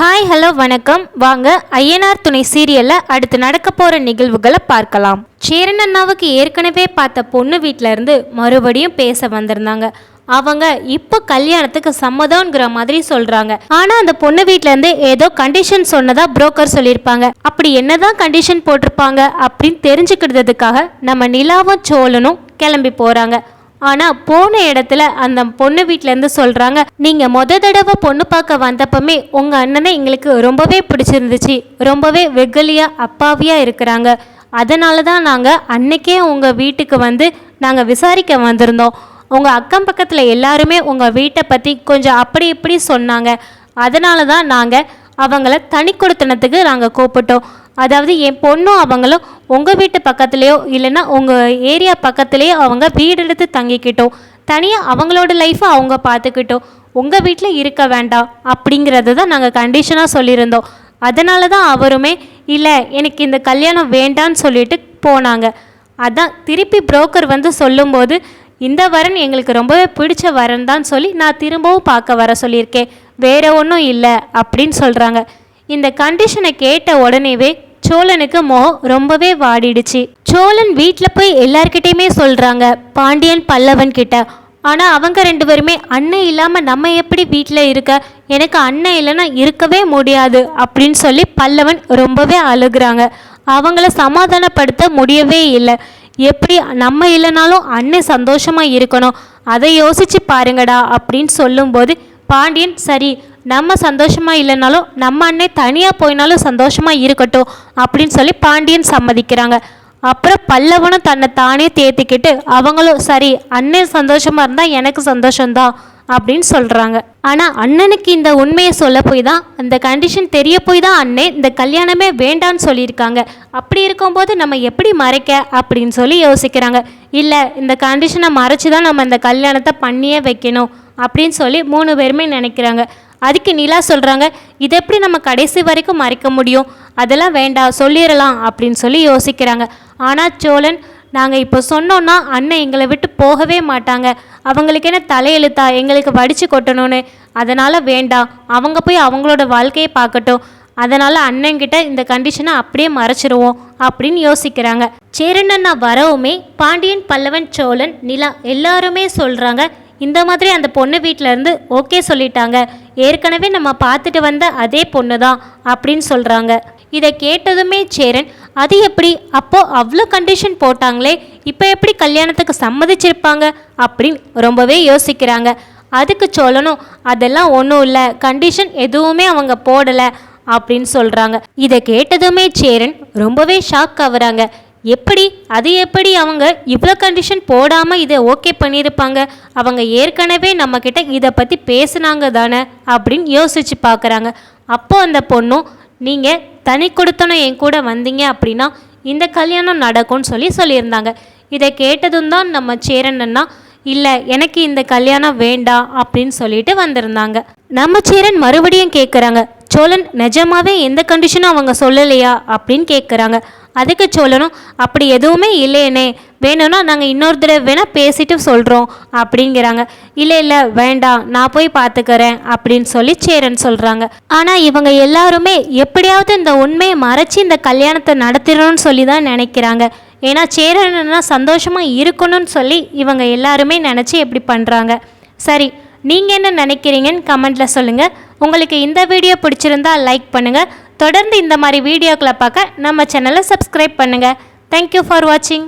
Hi hello வணக்கம். வாங்க ஐயனார் துணை சீரியலில் அடுத்து நடக்க போகிற நிகழ்வுகளை பார்க்கலாம். சேரன் அண்ணாவுக்கு ஏற்கனவே பார்த்த பொண்ணு வீட்டில் இருந்து மறுபடியும் பேச வந்திருந்தாங்க. அவங்க இப்போ கல்யாணத்துக்கு சம்மதம்ங்கிற மாதிரி சொல்கிறாங்க. ஆனால் அந்த பொண்ணு வீட்டிலேருந்து ஏதோ கண்டிஷன் சொன்னதா புரோக்கர் சொல்லியிருப்பாங்க. அப்படி என்னதான் கண்டிஷன் போட்டிருப்பாங்க அப்படின்னு தெரிஞ்சுக்கிறதுக்காக நம்ம நிலாவும் சோழனும் கிளம்பி போகிறாங்க. ஆனால் போன இடத்துல அந்த பொண்ணு வீட்டிலேருந்து சொல்கிறாங்க, நீங்கள் தடவை பொண்ணு பார்க்க வந்தப்பமே உங்கள் அண்ணனை எங்களுக்கு ரொம்பவே பிடிச்சிருந்துச்சு, ரொம்பவே வெகுலியாக அப்பாவியாக இருக்கிறாங்க. அதனால தான் நாங்கள் அன்னைக்கே உங்கள் வீட்டுக்கு வந்து நாங்கள் விசாரிக்க வந்திருந்தோம். உங்கள் அக்கம் பக்கத்தில் எல்லாருமே உங்கள் வீட்டை பற்றி கொஞ்சம் அப்படி இப்படி சொன்னாங்க. அதனால தான் நாங்கள் அவங்கள தனி கொடுத்தனத்துக்கு நாங்கள் கூப்பிட்டோம். அதாவது என் பொண்ணும் அவங்களும் உங்கள் வீட்டு பக்கத்துலேயோ இல்லைன்னா உங்கள் ஏரியா பக்கத்துலேயோ அவங்க வீடு எடுத்து தங்கிக்கிட்டோம். தனியாக அவங்களோட லைஃப்பை அவங்க பார்த்துக்கிட்டோம். உங்கள் வீட்டில் இருக்க வேண்டாம் அப்படிங்கிறது தான் நாங்கள் கண்டிஷனாக சொல்லியிருந்தோம். அதனால தான் அவருமே இல்லை எனக்கு இந்த கல்யாணம் வேண்டான்னு சொல்லிட்டு போனாங்க. அதான் திருப்பி புரோக்கர் வந்து சொல்லும்போது இந்த வரன் எங்களுக்கு ரொம்பவே பிடிச்ச வரன் தான் சொல்லி நான் திரும்பவும் பார்க்க வர சொல்லியிருக்கேன், வேற ஒன்றும் இல்லை அப்படின்னு சொல்கிறாங்க. இந்த கண்டிஷனை கேட்ட உடனேவே சோழனுக்கு முகம் ரொம்பவே வாடிடுச்சு. சோழன் வீட்டில் போய் எல்லார்கிட்டையுமே சொல்கிறாங்க பாண்டியன் பல்லவன் கிட்ட. ஆனால் அவங்க ரெண்டு பேருமே அண்ணன் இல்லாமல் நம்ம எப்படி வீட்டில் இருக்க, எனக்கு அண்ணன் இல்லைன்னா இருக்கவே முடியாது அப்படின்னு சொல்லி பல்லவன் ரொம்பவே அழுகிறாங்க. அவங்கள சமாதானப்படுத்த முடியவே இல்லை. எப்படி நம்ம இல்லைனாலும் அண்ணன் சந்தோஷமாக இருக்கணும், அதை யோசிச்சு பாருங்கடா அப்படின்னு சொல்லும்போது பாண்டியன் சரி நம்ம சந்தோஷமாக இல்லைனாலும் நம்ம அண்ணன் தனியாக போயினாலும் சந்தோஷமாக இருக்கட்டும் அப்படின்னு சொல்லி பாண்டியன் சம்மதிக்கிறாங்க. அப்புறம் பல்லவனும் தன்னை தானே தேத்திக்கிட்டு அவங்களும் சரி அண்ணன் சந்தோஷமாக இருந்தால் எனக்கு சந்தோஷம்தான் அப்படின்னு சொல்கிறாங்க. ஆனால் அண்ணனுக்கு இந்த உண்மையை சொல்ல போய் தான், அந்த கண்டிஷன் தெரிய போய் தான் அண்ணன் இந்த கல்யாணமே வேண்டான்னு சொல்லியிருக்காங்க. அப்படி இருக்கும்போது நம்ம எப்படி மறைக்க அப்படின்னு சொல்லி யோசிக்கிறாங்க. இல்லை இந்த கண்டிஷனை மறைச்சி தான் நம்ம இந்த கல்யாணத்தை பண்ணியே வைக்கணும் அப்படின்னு சொல்லி 3 பேருமே நினைக்கிறாங்க. அதுக்கு நிலா சொல்கிறாங்க, இதை எப்படி நம்ம கடைசி வரைக்கும் மறைக்க முடியும், அதெல்லாம் வேண்டாம் சொல்லிடலாம் அப்படின்னு சொல்லி யோசிக்கிறாங்க. ஆனால் சோழன் நாங்கள் இப்போ சொன்னோன்னா அண்ணன் எங்களை விட்டு போகவே மாட்டாங்க, அவங்களுக்கு என்ன தலையெழுத்தா எங்களுக்கு வடித்து கொட்டணும்னு, அதனால் வேண்டாம் அவங்க போய் அவங்களோட வாழ்க்கையை பார்க்கட்டும், அதனால் அண்ணன்கிட்ட இந்த கண்டிஷனை அப்படியே மறைச்சிருவோம் அப்படின்னு யோசிக்கிறாங்க. சேரண்ணா வரவுமே பாண்டியன் பல்லவன் சோழன் நிலா எல்லாருமே சொல்கிறாங்க இந்த மாதிரி அந்த பொண்ணு வீட்டிலேருந்து ஓகே சொல்லிட்டாங்க, ஏற்கனவே நம்ம பார்த்துட்டு வந்த அதே பொண்ணு தான் அப்படின்னு சொல்கிறாங்க. இதை கேட்டதுமே சேரன் அது எப்படி, அப்போது அவ்வளோ கண்டிஷன் போட்டாங்களே இப்போ எப்படி கல்யாணத்துக்கு சம்மதிச்சிருப்பாங்க அப்படின்னு ரொம்பவே யோசிக்கிறாங்க. அதுக்கு சோழனும் அதெல்லாம் ஒன்றும் இல்லை, கண்டிஷன் எதுவுமே அவங்க போடலை அப்படின்னு சொல்கிறாங்க. இதை கேட்டதுமே சேரன் ரொம்பவே ஷாக் ஆகுறாங்க. எப்படி அது எப்படி அவங்க இவ்வளோ கண்டிஷன் போடாமல் இதை ஓகே பண்ணியிருப்பாங்க, அவங்க ஏற்கனவே நம்மக்கிட்ட இதை பற்றி பேசுனாங்க தானே அப்படின்னு யோசித்து பார்க்குறாங்க. அப்போது அந்த பொண்ணும் நீங்கள் தனி கொடுத்தனும் என் கூட வந்தீங்க அப்படின்னா இந்த கல்யாணம் நடக்கும்னு சொல்லியிருந்தாங்க. இதை கேட்டதும் தான் நம்ம சேரன்னா இல்லை எனக்கு இந்த கல்யாணம் வேண்டாம் அப்படின்னு சொல்லிட்டு வந்திருந்தாங்க. நம்ம சேரன் மறுபடியும் கேட்குறாங்க, சோழன் நிஜமாவே எந்த கண்டிஷனும் அவங்க சொல்லலையா அப்படின்னு கேட்குறாங்க. அதுக்கு சோழனும் அப்படி எதுவுமே இல்லையேனே, வேணும்னா நாங்கள் இன்னொரு தடவை வேணால் பேசிட்டு சொல்கிறோம் அப்படிங்கிறாங்க. இல்லை வேண்டாம் நான் போய் பார்த்துக்கிறேன் அப்படின்னு சொல்லி சேரன் சொல்கிறாங்க. ஆனால் இவங்க எல்லாருமே எப்படியாவது இந்த உண்மையை மறைச்சி இந்த கல்யாணத்தை நடத்திடணும்னு சொல்லி தான் நினைக்கிறாங்க. ஏன்னா சேரன்னா சந்தோஷமாக இருக்கணும்னு சொல்லி இவங்க எல்லாருமே நினச்சி எப்படி பண்ணுறாங்க. சரி நீங்கள் என்ன நினைக்கிறீங்கன்னு கமெண்ட்டில் சொல்லுங்கள். உங்களுக்கு இந்த வீடியோ பிடிச்சிருந்தா லைக் பண்ணுங்கள். தொடர்ந்து இந்த மாதிரி வீடியோக்களை பார்க்க நம்ம சேனலை சப்ஸ்கிரைப் பண்ணுங்கள். தேங்க்யூ ஃபார் வாட்சிங்.